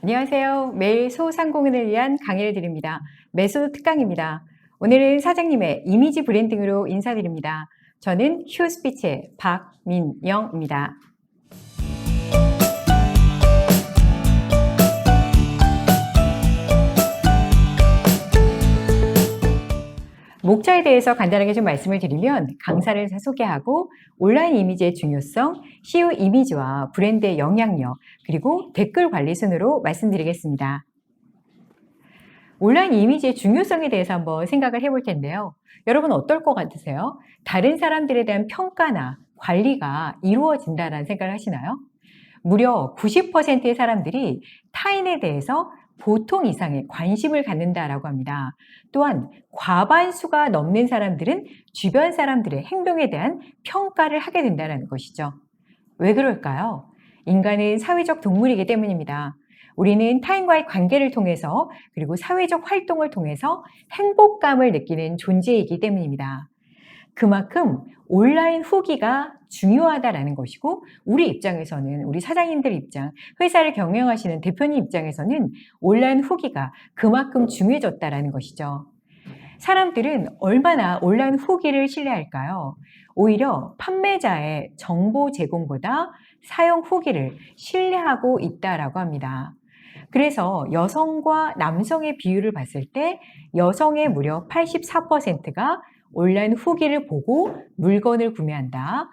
안녕하세요. 매일 소상공인을 위한 강의를 드립니다. 매수 특강입니다. 오늘은 사장님의 이미지 브랜딩으로 인사드립니다. 저는 휴스피치의 박민영입니다. 목차에 대해서 간단하게 좀 말씀을 드리면 강사를 소개하고 온라인 이미지의 중요성, SEO 이미지와 브랜드의 영향력, 그리고 댓글 관리 순으로 말씀드리겠습니다. 온라인 이미지의 중요성에 대해서 한번 생각을 해볼 텐데요. 여러분 어떨 것 같으세요? 다른 사람들에 대한 평가나 관리가 이루어진다는 생각을 하시나요? 무려 90%의 사람들이 타인에 대해서 보통 이상의 관심을 갖는다라고 합니다. 또한 과반수가 넘는 사람들은 주변 사람들의 행동에 대한 평가를 하게 된다는 것이죠. 왜 그럴까요? 인간은 사회적 동물이기 때문입니다. 우리는 타인과의 관계를 통해서 그리고 사회적 활동을 통해서 행복감을 느끼는 존재이기 때문입니다. 그만큼 온라인 후기가 중요하다라는 것이고 우리 입장에서는 우리 사장님들 입장, 회사를 경영하시는 대표님 입장에서는 온라인 후기가 그만큼 중요해졌다라는 것이죠. 사람들은 얼마나 온라인 후기를 신뢰할까요? 오히려 판매자의 정보 제공보다 사용 후기를 신뢰하고 있다라고 합니다. 그래서 여성과 남성의 비율을 봤을 때 여성의 무려 84%가 온라인 후기를 보고 물건을 구매한다.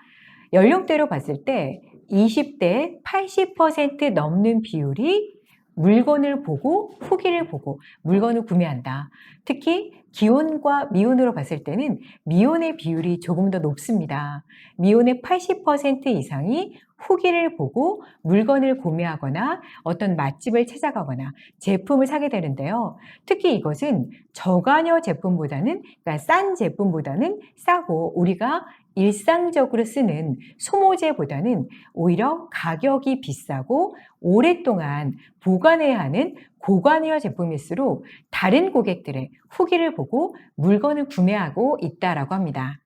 연령대로 봤을 때 20대 80% 넘는 비율이 물건을 보고 후기를 보고 물건을 구매한다. 특히 기혼과 미혼으로 봤을 때는 미혼의 비율이 조금 더 높습니다. 미혼의 80% 이상이 후기를 보고 물건을 구매하거나 어떤 맛집을 찾아가거나 제품을 사게 되는데요. 특히 이것은 저가녀 제품보다는, 그러니까 싼 제품보다는 싸고 우리가 일상적으로 쓰는 소모제보다는 오히려 가격이 비싸고 오랫동안 보관해야 하는 고관여 제품일수록 다른 고객들의 후기를 보고 물건을 구매하고 있다라고 합니다.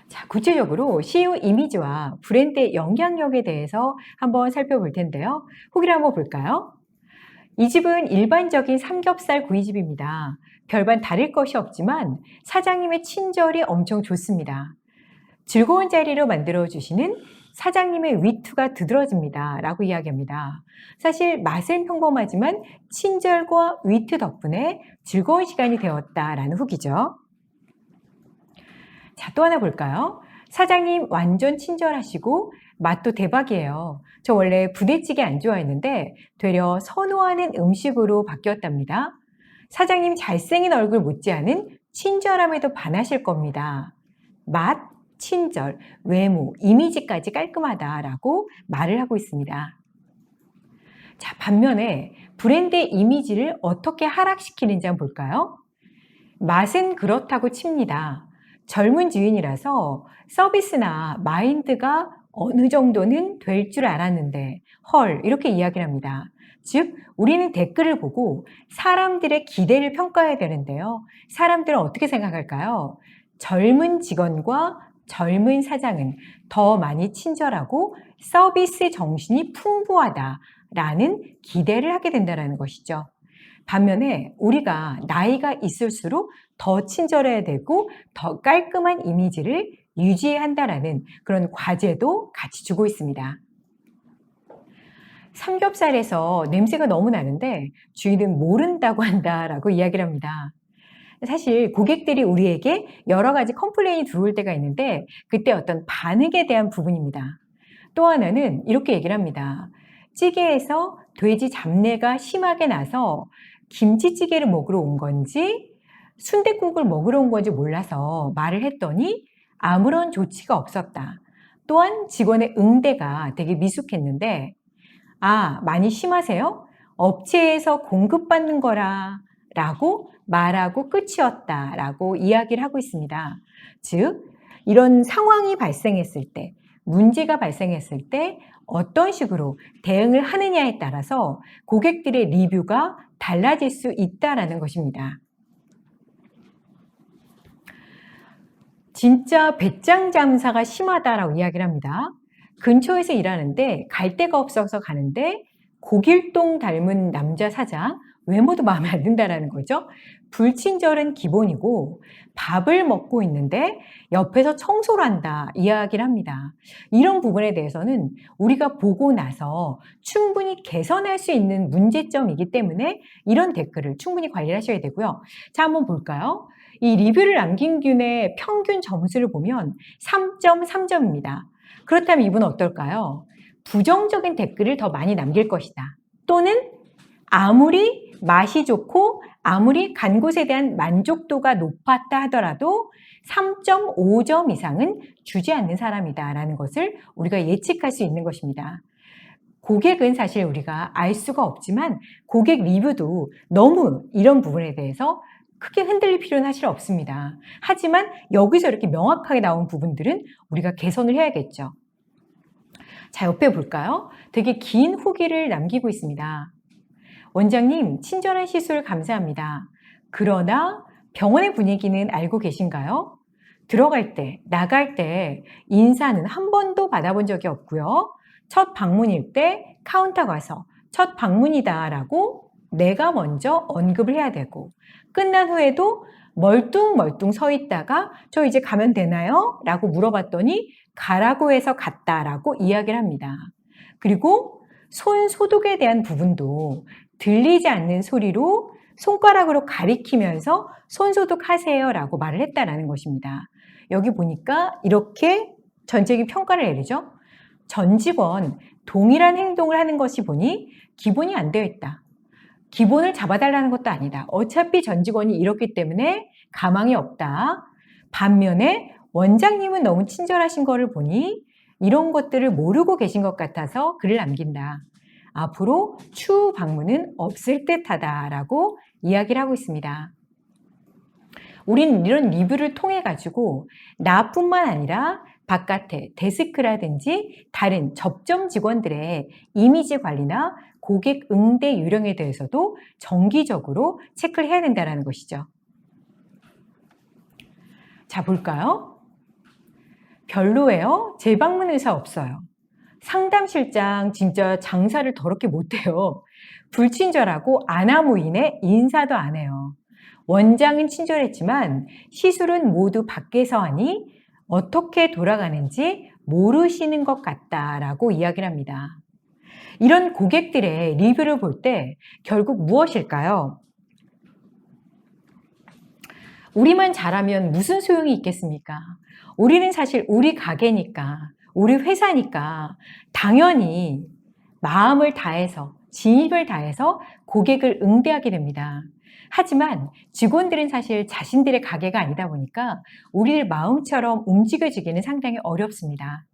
자, 구체적으로 SEO 이미지와 브랜드의 영향력에 대해서 한번 살펴볼 텐데요. 후기를 한번 볼까요? 이 집은 일반적인 삼겹살 구이집입니다. 별반 다를 것이 없지만 사장님의 친절이 엄청 좋습니다. 즐거운 자리로 만들어주시는 사장님의 위트가 두드러집니다. 라고 이야기합니다. 사실 맛은 평범하지만 친절과 위트 덕분에 즐거운 시간이 되었다라는 후기죠. 자, 또 하나 볼까요? 사장님 완전 친절하시고 맛도 대박이에요. 저 원래 부대찌개 안 좋아했는데 되려 선호하는 음식으로 바뀌었답니다. 사장님 잘생긴 얼굴 못지않은 친절함에도 반하실 겁니다. 맛, 친절, 외모, 이미지까지 깔끔하다라고 말을 하고 있습니다. 자, 반면에 브랜드의 이미지를 어떻게 하락시키는지 한번 볼까요? 맛은 그렇다고 칩니다. 젊은 주인이라서 서비스나 마인드가 어느 정도는 될 줄 알았는데 헐 이렇게 이야기를 합니다. 즉 우리는 댓글을 보고 사람들의 기대를 평가해야 되는데요. 사람들은 어떻게 생각할까요? 젊은 직원과 젊은 사장은 더 많이 친절하고 서비스 정신이 풍부하다라는 기대를 하게 된다는 것이죠. 반면에 우리가 나이가 있을수록 더 친절해야 되고 더 깔끔한 이미지를 유지해야 한다라는 그런 과제도 같이 주고 있습니다. 삼겹살에서 냄새가 너무 나는데 주인은 모른다고 한다라고 이야기를 합니다. 사실 고객들이 우리에게 여러 가지 컴플레인이 들어올 때가 있는데 그때 어떤 반응에 대한 부분입니다. 또 하나는 이렇게 얘기를 합니다. 찌개에서 돼지 잡내가 심하게 나서 김치찌개를 먹으러 온 건지 순댓국을 먹으러 온 건지 몰라서 말을 했더니 아무런 조치가 없었다. 또한 직원의 응대가 되게 미숙했는데 아, 많이 심하세요? 업체에서 공급받는 거라 라고 말하고 끝이었다 라고 이야기를 하고 있습니다. 즉, 이런 상황이 발생했을 때, 문제가 발생했을 때 어떤 식으로 대응을 하느냐에 따라서 고객들의 리뷰가 달라질 수 있다라는 것입니다. 진짜 배짱 장사가 심하다라고 이야기를 합니다. 근처에서 일하는데 갈 데가 없어서 가는데 고길동 닮은 남자 사장, 외모도 마음에 안 든다라는 거죠. 불친절은 기본이고 밥을 먹고 있는데 옆에서 청소를 한다 이야기를 합니다. 이런 부분에 대해서는 우리가 보고 나서 충분히 개선할 수 있는 문제점이기 때문에 이런 댓글을 충분히 관리를 하셔야 되고요. 자, 한번 볼까요? 이 리뷰를 남긴 분의 평균 점수를 보면 3.3점입니다. 그렇다면 이분은 어떨까요? 부정적인 댓글을 더 많이 남길 것이다. 또는 아무리 맛이 좋고 아무리 간 곳에 대한 만족도가 높았다 하더라도 3.5점 이상은 주지 않는 사람이다라는 것을 우리가 예측할 수 있는 것입니다. 고객은 사실 우리가 알 수가 없지만 고객 리뷰도 너무 이런 부분에 대해서 크게 흔들릴 필요는 사실 없습니다. 하지만 여기서 이렇게 명확하게 나온 부분들은 우리가 개선을 해야겠죠. 자, 옆에 볼까요? 되게 긴 후기를 남기고 있습니다. 원장님, 친절한 시술 감사합니다. 그러나 병원의 분위기는 알고 계신가요? 들어갈 때, 나갈 때 인사는 한 번도 받아본 적이 없고요. 첫 방문일 때 카운터 가서 첫 방문이다라고 내가 먼저 언급을 해야 되고 끝난 후에도 멀뚱멀뚱 서 있다가 저 이제 가면 되나요? 라고 물어봤더니 가라고 해서 갔다라고 이야기를 합니다. 그리고 손 소독에 대한 부분도 들리지 않는 소리로 손가락으로 가리키면서 손 소독하세요 라고 말을 했다라는 것입니다. 여기 보니까 이렇게 전체적인 평가를 내리죠. 전 직원 동일한 행동을 하는 것이 보니 기본이 안 되어 있다. 기본을 잡아달라는 것도 아니다. 어차피 전 직원이 이렇기 때문에 가망이 없다. 반면에 원장님은 너무 친절하신 거를 보니 이런 것들을 모르고 계신 것 같아서 글을 남긴다. 앞으로 추후 방문은 없을 듯하다라고 이야기를 하고 있습니다. 우리는 이런 리뷰를 통해 가지고 나뿐만 아니라 바깥에 데스크라든지 다른 접점 직원들의 이미지 관리나 고객 응대 요령에 대해서도 정기적으로 체크를 해야 된다는 것이죠. 자, 볼까요? 별로예요. 재방문 의사 없어요. 상담실장 진짜 장사를 더럽게 못해요. 불친절하고 아나무인에 인사도 안 해요. 원장은 친절했지만 시술은 모두 밖에서 하니 어떻게 돌아가는지 모르시는 것 같다라고 이야기를 합니다. 이런 고객들의 리뷰를 볼 때 결국 무엇일까요? 우리만 잘하면 무슨 소용이 있겠습니까? 우리는 사실 우리 가게니까, 우리 회사니까 당연히 마음을 다해서, 진입을 다해서 고객을 응대하게 됩니다. 하지만 직원들은 사실 자신들의 가게가 아니다 보니까 우리들 마음처럼 움직여지기는 상당히 어렵습니다.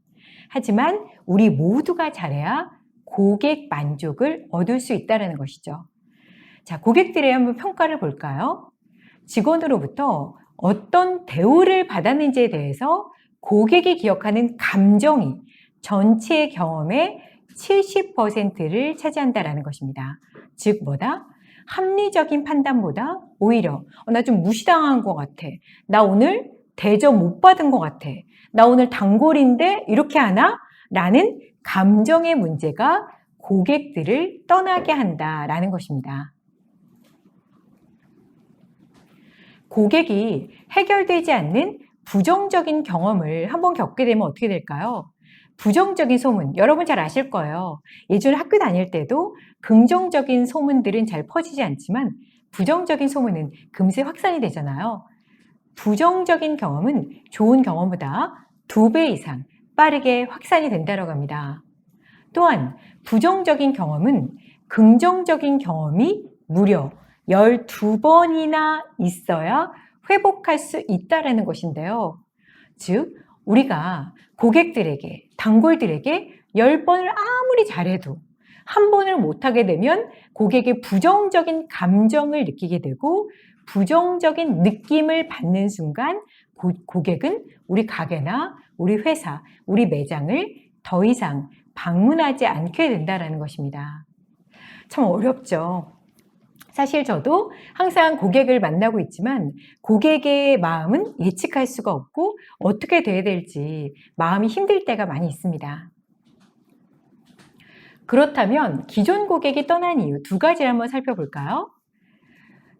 하지만 우리 모두가 잘해야 고객 만족을 얻을 수 있다는 것이죠. 자, 고객들의 한번 평가를 볼까요? 직원으로부터 어떤 대우를 받았는지에 대해서 고객이 기억하는 감정이 전체 경험의 70%를 차지한다는 것입니다. 즉 뭐다? 합리적인 판단보다 오히려 나 좀 무시당한 것 같아. 나 오늘 대접 못 받은 것 같아. 나 오늘 단골인데 이렇게 하나? 라는 감정의 문제가 고객들을 떠나게 한다라는 것입니다. 고객이 해결되지 않는 부정적인 경험을 한번 겪게 되면 어떻게 될까요? 부정적인 소문, 여러분 잘 아실 거예요. 예전에 학교 다닐 때도 긍정적인 소문들은 잘 퍼지지 않지만 부정적인 소문은 금세 확산이 되잖아요. 부정적인 경험은 좋은 경험보다 2배 이상 빠르게 확산이 된다고 합니다. 또한 부정적인 경험은 긍정적인 경험이 무려 12번이나 있어야 회복할 수 있다는 것인데요. 즉, 우리가 고객들에게, 단골들에게 10번을 아무리 잘해도 한 번을 못하게 되면 고객의 부정적인 감정을 느끼게 되고 부정적인 느낌을 받는 순간 고객은 우리 가게나 우리 회사, 우리 매장을 더 이상 방문하지 않게 된다는 것입니다. 참 어렵죠. 사실 저도 항상 고객을 만나고 있지만 고객의 마음은 예측할 수가 없고 어떻게 돼야 될지 마음이 힘들 때가 많이 있습니다. 그렇다면 기존 고객이 떠난 이유 두 가지를 한번 살펴볼까요?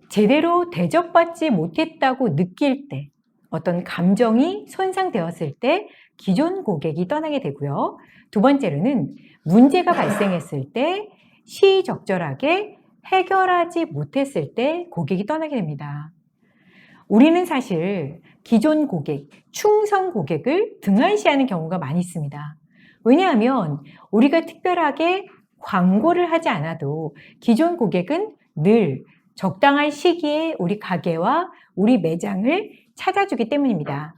제대로 대접받지 못했다고 느낄 때, 어떤 감정이 손상되었을 때 기존 고객이 떠나게 되고요. 두 번째로는 문제가 발생했을 때 시의적절하게 해결하지 못했을 때 고객이 떠나게 됩니다. 우리는 사실 기존 고객, 충성 고객을 등한시하는 경우가 많이 있습니다. 왜냐하면 우리가 특별하게 광고를 하지 않아도 기존 고객은 늘 적당한 시기에 우리 가게와 우리 매장을 찾아주기 때문입니다.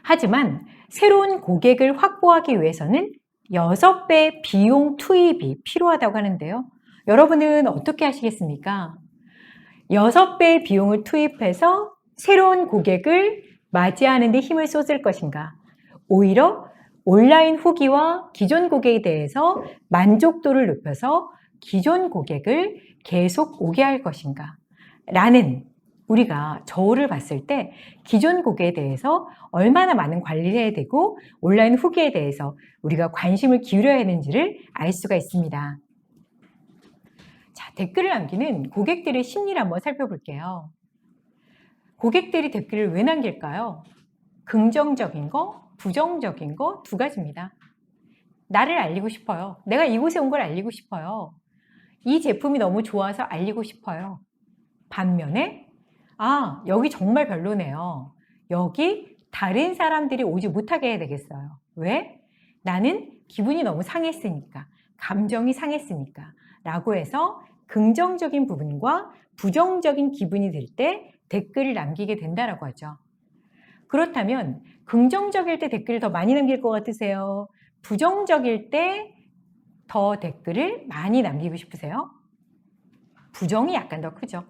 하지만 새로운 고객을 확보하기 위해서는 6배 비용 투입이 필요하다고 하는데요. 여러분은 어떻게 하시겠습니까? 6배의 비용을 투입해서 새로운 고객을 맞이하는 데 힘을 쏟을 것인가? 오히려 온라인 후기와 기존 고객에 대해서 만족도를 높여서 기존 고객을 계속 오게 할 것인가? 라는 우리가 저울을 봤을 때 기존 고객에 대해서 얼마나 많은 관리를 해야 되고 온라인 후기에 대해서 우리가 관심을 기울여야 하는지를 알 수가 있습니다. 자, 댓글을 남기는 고객들의 심리를 한번 살펴볼게요. 고객들이 댓글을 왜 남길까요? 긍정적인 거, 부정적인 거 두 가지입니다. 나를 알리고 싶어요. 내가 이곳에 온 걸 알리고 싶어요. 이 제품이 너무 좋아서 알리고 싶어요. 반면에 여기 정말 별로네요. 여기 다른 사람들이 오지 못하게 해야 되겠어요. 왜? 나는 기분이 너무 상했으니까, 감정이 상했으니까 라고 해서 긍정적인 부분과 부정적인 기분이 들 때 댓글을 남기게 된다라고 하죠. 그렇다면 긍정적일 때 댓글을 더 많이 남길 것 같으세요? 부정적일 때 더 댓글을 많이 남기고 싶으세요? 부정이 약간 더 크죠.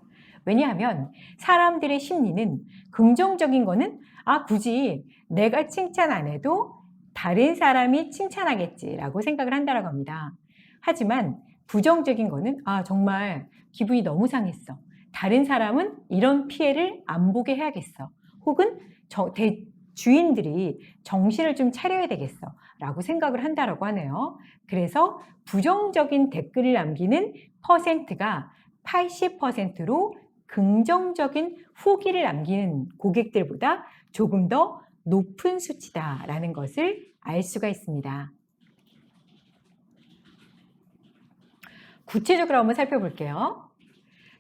왜냐하면 사람들의 심리는 긍정적인 거는 굳이 내가 칭찬 안 해도 다른 사람이 칭찬하겠지라고 생각을 한다라고 합니다. 하지만 부정적인 거는 정말 기분이 너무 상했어. 다른 사람은 이런 피해를 안 보게 해야겠어. 혹은 주인들이 정신을 좀 차려야 되겠어 라고 생각을 한다라고 하네요. 그래서 부정적인 댓글을 남기는 퍼센트가 80%로 긍정적인 후기를 남기는 고객들보다 조금 더 높은 수치다라는 것을 알 수가 있습니다. 구체적으로 한번 살펴볼게요.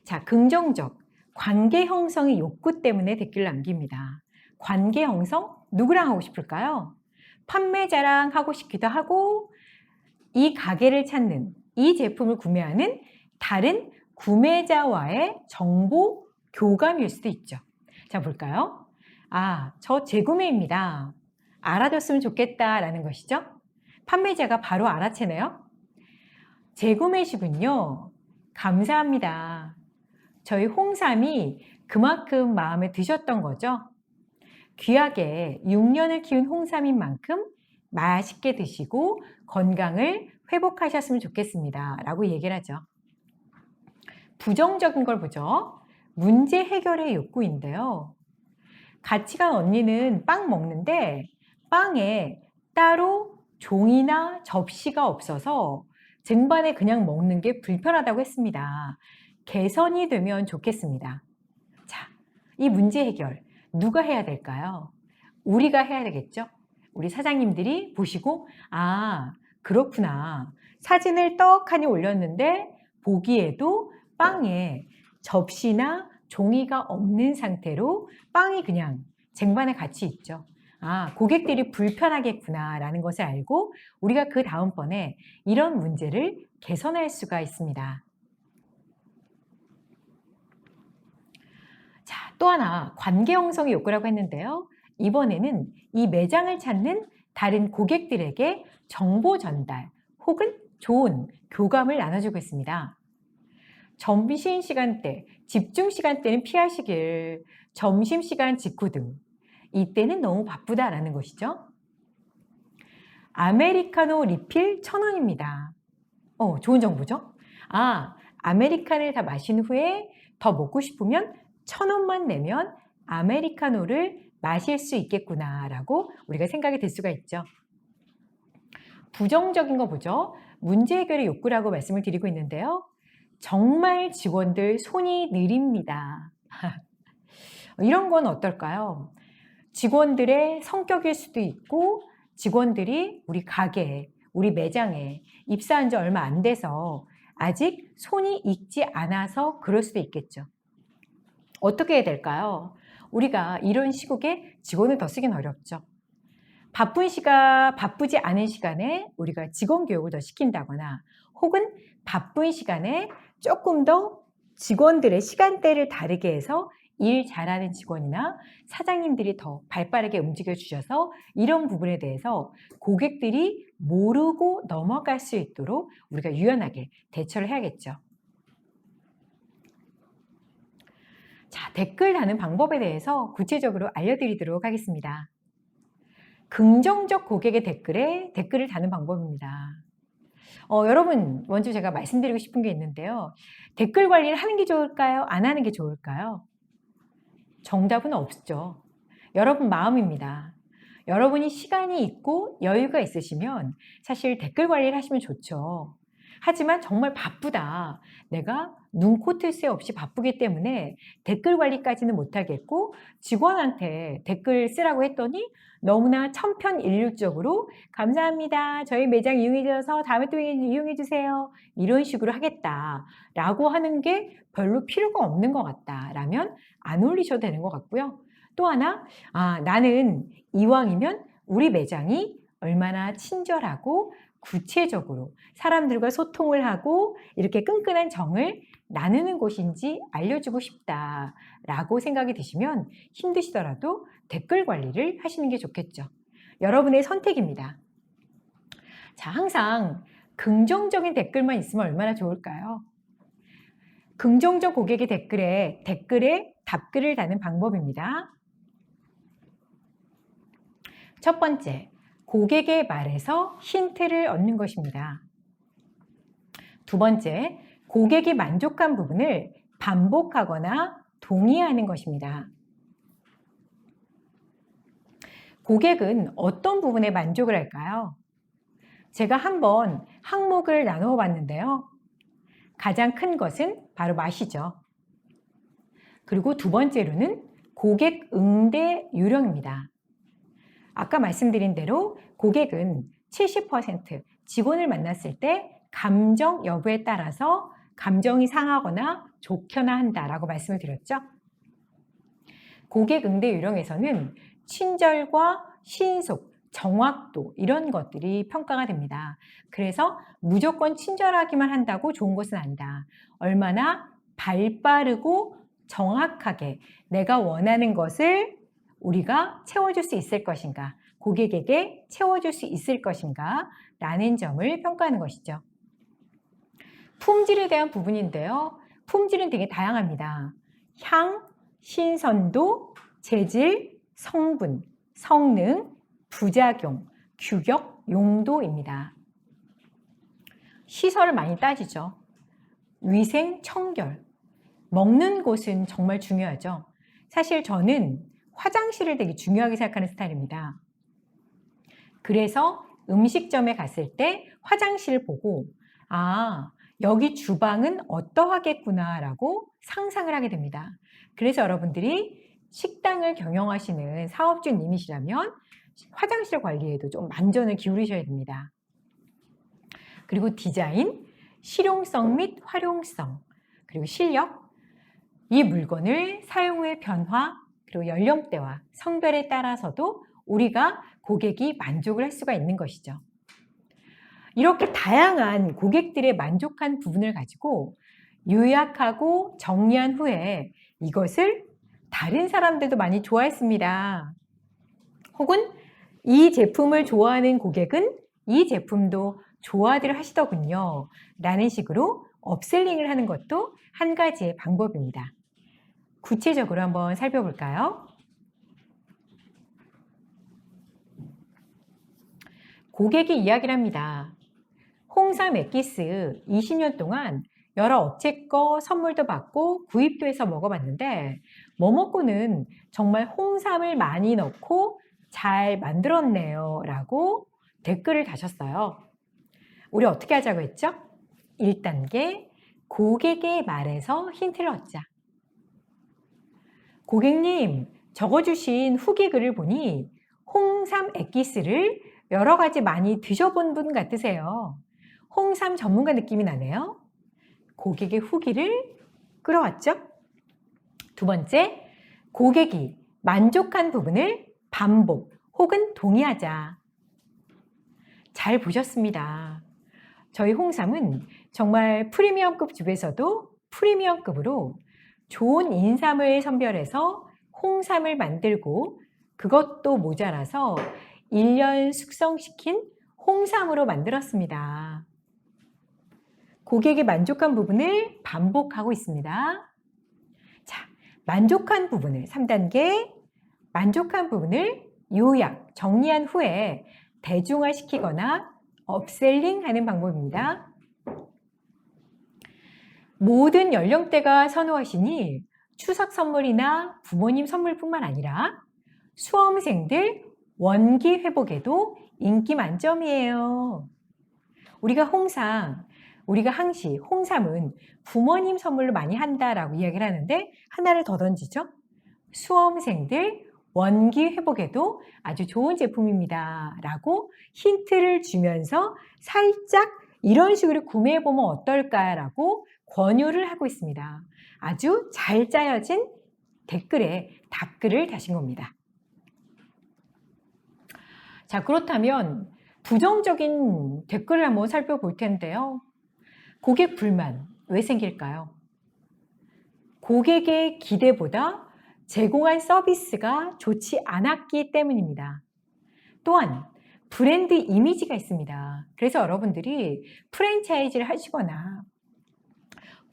자, 긍정적, 관계 형성의 욕구 때문에 댓글을 남깁니다. 관계 형성? 누구랑 하고 싶을까요? 판매자랑 하고 싶기도 하고 이 가게를 찾는, 이 제품을 구매하는 다른 구매자와의 정보 교감일 수도 있죠. 자, 볼까요? 저 재구매입니다. 알아줬으면 좋겠다라는 것이죠. 판매자가 바로 알아채네요. 재구매시군요. 감사합니다. 저희 홍삼이 그만큼 마음에 드셨던 거죠. 귀하게 6년을 키운 홍삼인 만큼 맛있게 드시고 건강을 회복하셨으면 좋겠습니다. 라고 얘기를 하죠. 부정적인 걸 보죠. 문제 해결의 욕구인데요. 같이 간 언니는 빵 먹는데 빵에 따로 종이나 접시가 없어서 쟁반에 그냥 먹는 게 불편하다고 했습니다. 개선이 되면 좋겠습니다. 자, 이 문제 해결 누가 해야 될까요? 우리가 해야 되겠죠? 우리 사장님들이 보시고 그렇구나. 사진을 떡하니 올렸는데 보기에도 빵에 접시나 종이가 없는 상태로 빵이 그냥 쟁반에 같이 있죠. 고객들이 불편하겠구나 라는 것을 알고 우리가 그 다음번에 이런 문제를 개선할 수가 있습니다. 자, 또 하나 관계 형성의 욕구라고 했는데요. 이번에는 이 매장을 찾는 다른 고객들에게 정보 전달 혹은 좋은 교감을 나눠주고 있습니다. 점심시간대, 집중시간대는 피하시길, 점심시간 직후 등 이때는 너무 바쁘다라는 것이죠. 아메리카노 리필 1,000원입니다. 좋은 정보죠? 아메리카노를 다 마신 후에 더 먹고 싶으면 1,000원만 내면 아메리카노를 마실 수 있겠구나라고 우리가 생각이 들 수가 있죠. 부정적인 거 보죠. 문제 해결의 욕구라고 말씀을 드리고 있는데요. 정말 직원들 손이 느립니다. 이런 건 어떨까요? 직원들의 성격일 수도 있고 직원들이 우리 가게에, 우리 매장에 입사한 지 얼마 안 돼서 아직 손이 익지 않아서 그럴 수도 있겠죠. 어떻게 해야 될까요? 우리가 이런 시국에 직원을 더 쓰긴 어렵죠. 바쁘지 않은 시간에 우리가 직원 교육을 더 시킨다거나 혹은 바쁜 시간에 조금 더 직원들의 시간대를 다르게 해서 일 잘하는 직원이나 사장님들이 더 발빠르게 움직여 주셔서 이런 부분에 대해서 고객들이 모르고 넘어갈 수 있도록 우리가 유연하게 대처를 해야겠죠. 자, 댓글 다는 방법에 대해서 구체적으로 알려드리도록 하겠습니다. 긍정적 고객의 댓글에 댓글을 다는 방법입니다. 여러분, 먼저 제가 말씀드리고 싶은 게 있는데요. 댓글 관리를 하는 게 좋을까요? 안 하는 게 좋을까요? 정답은 없죠. 여러분 마음입니다. 여러분이 시간이 있고 여유가 있으시면 사실 댓글 관리를 하시면 좋죠. 하지만 정말 바쁘다. 내가 눈코 뜰 새 없이 바쁘기 때문에 댓글 관리까지는 못하겠고 직원한테 댓글 쓰라고 했더니 너무나 천편일률적으로 감사합니다. 저희 매장 이용해 주셔서 다음에 또 이용해 주세요. 이런 식으로 하겠다라고 하는 게 별로 필요가 없는 것 같다라면 안 올리셔도 되는 것 같고요. 또 하나, 나는 이왕이면 우리 매장이 얼마나 친절하고 구체적으로 사람들과 소통을 하고 이렇게 끈끈한 정을 나누는 곳인지 알려주고 싶다라고 생각이 드시면 힘드시더라도 댓글 관리를 하시는 게 좋겠죠. 여러분의 선택입니다. 자, 항상 긍정적인 댓글만 있으면 얼마나 좋을까요? 긍정적 고객의 댓글에 답글을 다는 방법입니다. 첫 번째, 고객의 말에서 힌트를 얻는 것입니다. 두 번째, 고객이 만족한 부분을 반복하거나 동의하는 것입니다. 고객은 어떤 부분에 만족을 할까요? 제가 한번 항목을 나누어 봤는데요. 가장 큰 것은 바로 맛이죠. 그리고 두 번째로는 고객 응대 요령입니다. 아까 말씀드린 대로 고객은 70% 직원을 만났을 때 감정 여부에 따라서 감정이 상하거나 좋거나 한다라고 말씀을 드렸죠. 고객 응대 요령에서는 친절과 신속, 정확도 이런 것들이 평가가 됩니다. 그래서 무조건 친절하기만 한다고 좋은 것은 아니다. 얼마나 발빠르고 정확하게 내가 원하는 것을 우리가 채워줄 수 있을 것인가, 고객에게 채워줄 수 있을 것인가 라는 점을 평가하는 것이죠. 품질에 대한 부분인데요. 품질은 되게 다양합니다. 향, 신선도, 재질, 성분, 성능, 부작용, 규격, 용도입니다. 시설을 많이 따지죠. 위생, 청결, 먹는 곳은 정말 중요하죠. 사실 저는 화장실을 되게 중요하게 생각하는 스타일입니다. 그래서 음식점에 갔을 때 화장실을 보고 여기 주방은 어떠하겠구나 라고 상상을 하게 됩니다. 그래서 여러분들이 식당을 경영하시는 사업주님이시라면 화장실 관리에도 좀 만전을 기울이셔야 됩니다. 그리고 디자인, 실용성 및 활용성, 그리고 실력, 이 물건을 사용 후의 변화, 그리고 연령대와 성별에 따라서도 우리가 고객이 만족을 할 수가 있는 것이죠. 이렇게 다양한 고객들의 만족한 부분을 가지고 요약하고 정리한 후에 이것을 다른 사람들도 많이 좋아했습니다. 혹은 이 제품을 좋아하는 고객은 이 제품도 좋아들 하시더군요. 라는 식으로 업셀링을 하는 것도 한 가지의 방법입니다. 구체적으로 한번 살펴볼까요? 고객이 이야기를 합니다. 홍삼 엑기스 20년 동안 여러 업체 거 선물도 받고 구입도 해서 먹어봤는데 뭐먹고는 정말 홍삼을 많이 넣고 잘 만들었네요 라고 댓글을 다셨어요. 우리 어떻게 하자고 했죠? 1단계 고객의 말에서 힌트를 얻자. 고객님, 적어주신 후기 글을 보니 홍삼 액기스를 여러 가지 많이 드셔본 분 같으세요. 홍삼 전문가 느낌이 나네요. 고객의 후기를 끌어왔죠? 두 번째, 고객이 만족한 부분을 반복 혹은 동의하자. 잘 보셨습니다. 저희 홍삼은 정말 프리미엄급 중에서도 프리미엄급으로 좋은 인삼을 선별해서 홍삼을 만들고 그것도 모자라서 1년 숙성시킨 홍삼으로 만들었습니다. 고객이 만족한 부분을 반복하고 있습니다. 자, 만족한 부분을 3단계 만족한 부분을 요약, 정리한 후에 대중화시키거나 업셀링하는 방법입니다. 모든 연령대가 선호하시니 추석 선물이나 부모님 선물뿐만 아니라 수험생들 원기 회복에도 인기 만점이에요. 우리가 항시 홍삼은 부모님 선물로 많이 한다라고 이야기를 하는데 하나를 더 던지죠. 수험생들 원기 회복에도 아주 좋은 제품입니다 라고 힌트를 주면서 살짝 이런 식으로 구매해보면 어떨까라고 권유를 하고 있습니다. 아주 잘 짜여진 댓글에 답글을 다신 겁니다. 자, 그렇다면 부정적인 댓글을 한번 살펴볼 텐데요. 고객 불만 왜 생길까요? 고객의 기대보다 제공한 서비스가 좋지 않았기 때문입니다. 또한 브랜드 이미지가 있습니다. 그래서 여러분들이 프랜차이즈를 하시거나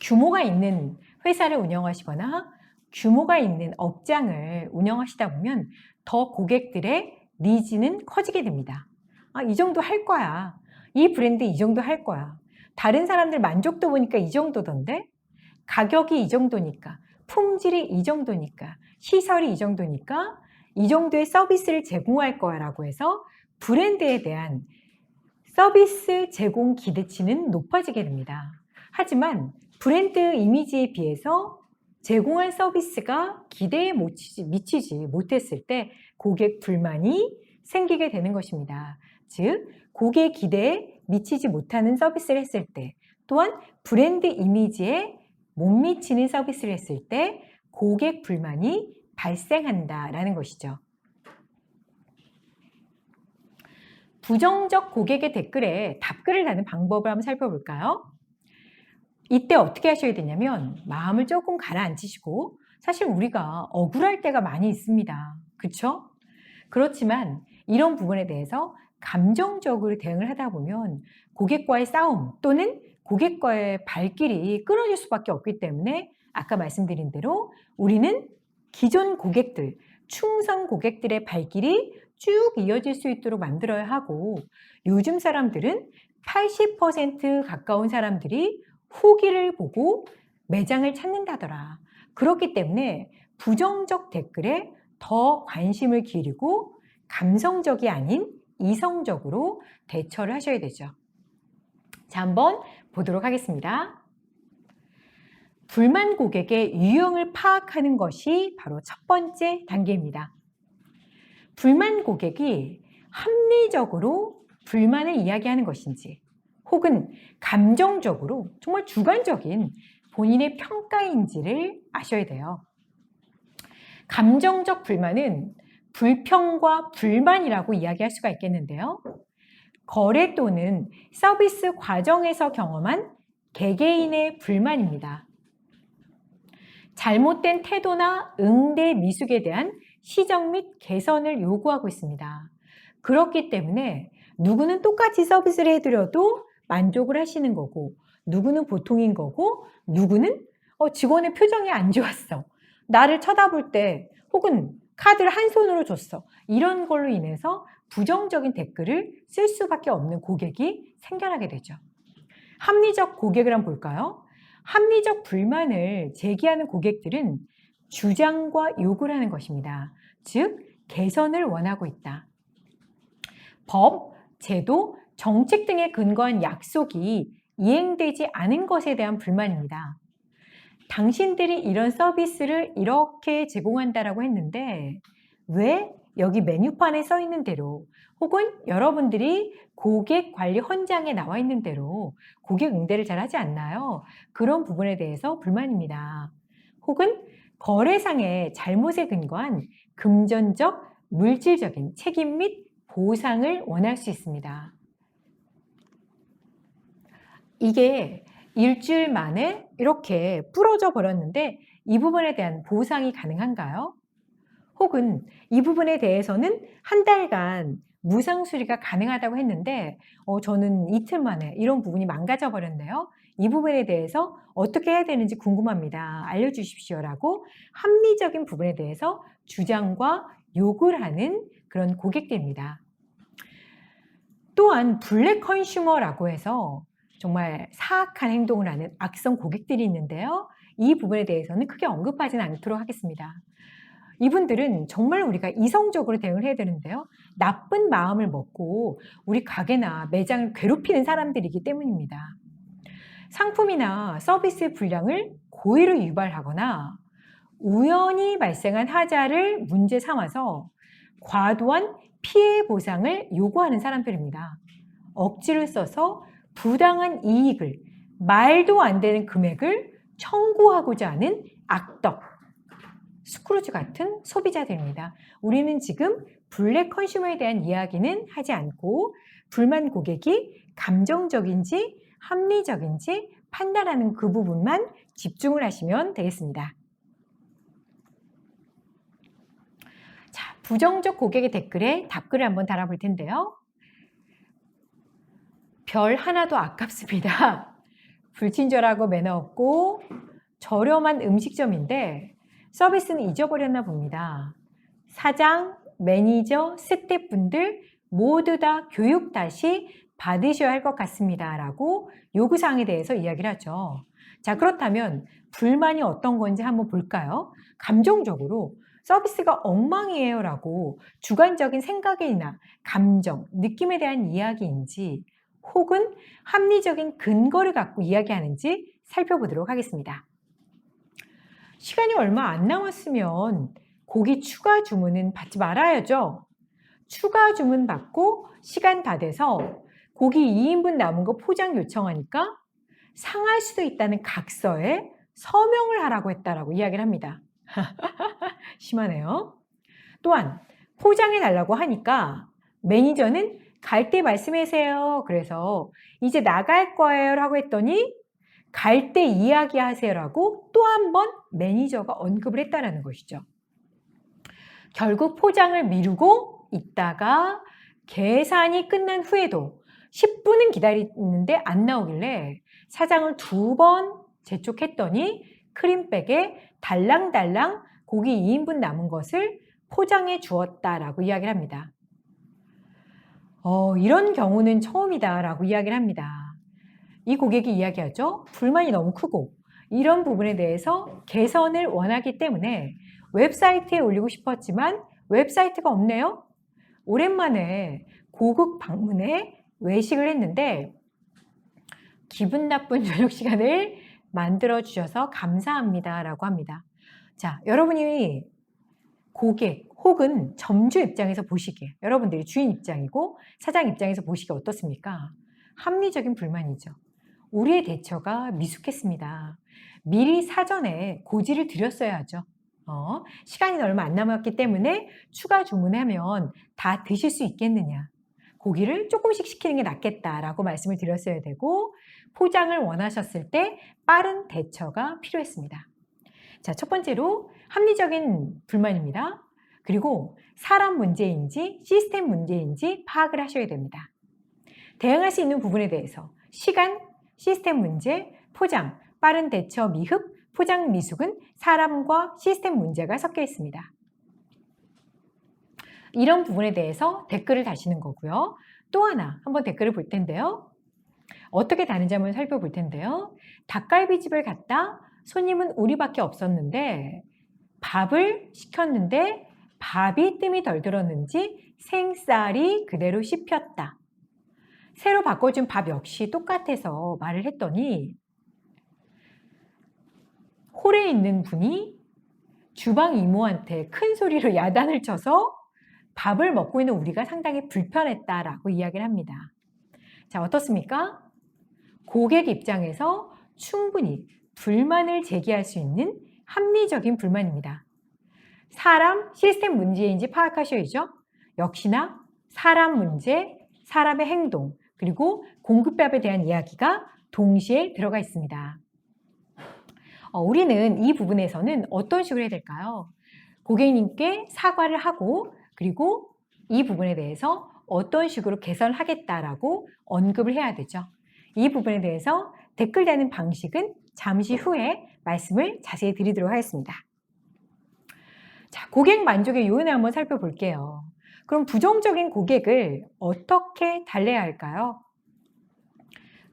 규모가 있는 회사를 운영하시거나 규모가 있는 업장을 운영하시다 보면 더 고객들의 니즈는 커지게 됩니다. 이 정도 할 거야. 이 브랜드 이 정도 할 거야. 다른 사람들 만족도 보니까 이 정도던데? 가격이 이 정도니까, 품질이 이 정도니까, 시설이 이 정도니까 이 정도의 서비스를 제공할 거야 라고 해서 브랜드에 대한 서비스 제공 기대치는 높아지게 됩니다. 하지만 브랜드 이미지에 비해서 제공한 서비스가 기대에 미치지 못했을 때 고객 불만이 생기게 되는 것입니다. 즉, 고객 기대에 미치지 못하는 서비스를 했을 때, 또한 브랜드 이미지에 못 미치는 서비스를 했을 때 고객 불만이 발생한다라는 것이죠. 부정적 고객의 댓글에 답글을 다는 방법을 한번 살펴볼까요? 이때 어떻게 하셔야 되냐면 마음을 조금 가라앉히시고, 사실 우리가 억울할 때가 많이 있습니다. 그렇죠? 그렇지만 이런 부분에 대해서 감정적으로 대응을 하다 보면 고객과의 싸움 또는 고객과의 발길이 끊어질 수밖에 없기 때문에 아까 말씀드린 대로 우리는 기존 고객들, 충성 고객들의 발길이 쭉 이어질 수 있도록 만들어야 하고, 요즘 사람들은 80% 가까운 사람들이 후기를 보고 매장을 찾는다더라. 그렇기 때문에 부정적 댓글에 더 관심을 기울이고 감성적이 아닌 이성적으로 대처를 하셔야 되죠. 자, 한번 보도록 하겠습니다. 불만 고객의 유형을 파악하는 것이 바로 첫 번째 단계입니다. 불만 고객이 합리적으로 불만을 이야기하는 것인지 혹은 감정적으로 정말 주관적인 본인의 평가인지를 아셔야 돼요. 감정적 불만은 불평과 불만이라고 이야기할 수가 있겠는데요. 거래 또는 서비스 과정에서 경험한 개개인의 불만입니다. 잘못된 태도나 응대 미숙에 대한 시정 및 개선을 요구하고 있습니다. 그렇기 때문에 누구는 똑같이 서비스를 해드려도 만족을 하시는 거고, 누구는 보통인 거고, 누구는 직원의 표정이 안 좋았어. 나를 쳐다볼 때 혹은 카드를 한 손으로 줬어. 이런 걸로 인해서 부정적인 댓글을 쓸 수밖에 없는 고객이 생겨나게 되죠. 합리적 고객을 한번 볼까요? 합리적 불만을 제기하는 고객들은 주장과 요구를 하는 것입니다. 즉, 개선을 원하고 있다. 법, 제도, 정책 등에 근거한 약속이 이행되지 않은 것에 대한 불만입니다. 당신들이 이런 서비스를 이렇게 제공한다라고 했는데 왜 여기 메뉴판에 써 있는 대로 혹은 여러분들이 고객 관리 헌장에 나와 있는 대로 고객 응대를 잘 하지 않나요? 그런 부분에 대해서 불만입니다. 혹은 거래상의 잘못에 근거한 금전적, 물질적인 책임 및 보상을 원할 수 있습니다. 이게 일주일 만에 이렇게 부러져 버렸는데 이 부분에 대한 보상이 가능한가요? 혹은 이 부분에 대해서는 한 달간 무상 수리가 가능하다고 했는데 저는 이틀 만에 이런 부분이 망가져 버렸네요. 이 부분에 대해서 어떻게 해야 되는지 궁금합니다. 알려주십시오라고 합리적인 부분에 대해서 주장과 요구를 하는 그런 고객들입니다. 또한 블랙 컨슈머라고 해서 정말 사악한 행동을 하는 악성 고객들이 있는데요. 이 부분에 대해서는 크게 언급하지는 않도록 하겠습니다. 이분들은 정말 우리가 이성적으로 대응을 해야 되는데요. 나쁜 마음을 먹고 우리 가게나 매장을 괴롭히는 사람들이기 때문입니다. 상품이나 서비스의 불량을 고의로 유발하거나 우연히 발생한 하자를 문제 삼아서 과도한 피해 보상을 요구하는 사람들입니다. 억지를 써서 부당한 이익을, 말도 안 되는 금액을 청구하고자 하는 악덕, 스크루지 같은 소비자들입니다. 우리는 지금 블랙 컨슈머에 대한 이야기는 하지 않고 불만 고객이 감정적인지 합리적인지 판단하는 그 부분만 집중을 하시면 되겠습니다. 자, 부정적 고객의 댓글에 답글을 한번 달아볼 텐데요. 별 하나도 아깝습니다. 불친절하고 매너 없고 저렴한 음식점인데 서비스는 잊어버렸나 봅니다. 사장, 매니저, 스태프분들 모두 다 교육 다시 받으셔야 할 것 같습니다. 라고 요구사항에 대해서 이야기를 하죠. 자, 그렇다면 불만이 어떤 건지 한번 볼까요? 감정적으로 서비스가 엉망이에요 라고 주관적인 생각이나 감정, 느낌에 대한 이야기인지 혹은 합리적인 근거를 갖고 이야기하는지 살펴보도록 하겠습니다. 시간이 얼마 안 남았으면 고기 추가 주문은 받지 말아야죠. 추가 주문 받고 시간 다 돼서 고기 2인분 남은 거 포장 요청하니까 상할 수도 있다는 각서에 서명을 하라고 했다라고 이야기를 합니다. 심하네요. 또한 포장해 달라고 하니까 매니저는 갈 때 말씀하세요. 그래서 이제 나갈 거예요 라고 했더니 갈 때 이야기하세요라고 또 한 번 매니저가 언급을 했다는 것이죠. 결국 포장을 미루고 있다가 계산이 끝난 후에도 10분은 기다리는데 안 나오길래 사장을 2번 재촉했더니 크림백에 달랑달랑 고기 2인분 남은 것을 포장해 주었다라고 이야기를 합니다. 이런 경우는 처음이다라고 이야기를 합니다. 이 고객이 이야기하죠. 불만이 너무 크고 이런 부분에 대해서 개선을 원하기 때문에 웹사이트에 올리고 싶었지만 웹사이트가 없네요. 오랜만에 고국 방문에 외식을 했는데 기분 나쁜 저녁 시간을 만들어 주셔서 감사합니다 라고 합니다. 자, 여러분이 고객 혹은 점주 입장에서 보시기에 여러분들이 주인 입장이고 사장 입장에서 보시기에 어떻습니까? 합리적인 불만이죠. 우리의 대처가 미숙했습니다. 미리 사전에 고지를 드렸어야 하죠. 시간이 얼마 안 남았기 때문에 추가 주문하면 다 드실 수 있겠느냐. 고기를 조금씩 시키는 게 낫겠다라고 말씀을 드렸어야 되고 포장을 원하셨을 때 빠른 대처가 필요했습니다. 자, 첫 번째로 합리적인 불만입니다. 그리고 사람 문제인지 시스템 문제인지 파악을 하셔야 됩니다. 대응할 수 있는 부분에 대해서 시간, 시스템 문제, 포장, 빠른 대처 미흡, 포장 미숙은 사람과 시스템 문제가 섞여 있습니다. 이런 부분에 대해서 댓글을 다시는 거고요. 또 하나 한번 댓글을 볼 텐데요. 어떻게 다른지 한번 살펴볼 텐데요. 닭갈비집을 갔다 손님은 우리밖에 없었는데 밥을 시켰는데 밥이 뜸이 덜 들었는지 생쌀이 그대로 씹혔다. 새로 바꿔준 밥 역시 똑같아서 말을 했더니 홀에 있는 분이 주방 이모한테 큰 소리로 야단을 쳐서 밥을 먹고 있는 우리가 상당히 불편했다라고 이야기를 합니다. 자, 어떻습니까? 고객 입장에서 충분히 불만을 제기할 수 있는 합리적인 불만입니다. 사람, 시스템 문제인지 파악하셔야죠. 역시나 사람 문제, 사람의 행동, 그리고 공급밥에 대한 이야기가 동시에 들어가 있습니다. 우리는 이 부분에서는 어떤 식으로 해야 될까요? 고객님께 사과를 하고 그리고 이 부분에 대해서 어떤 식으로 개선하겠다라고 언급을 해야 되죠. 이 부분에 대해서 댓글 다는 방식은 잠시 후에 말씀을 자세히 드리도록 하겠습니다. 자, 고객 만족의 요인을 한번 살펴볼게요. 그럼 부정적인 고객을 어떻게 달래야 할까요?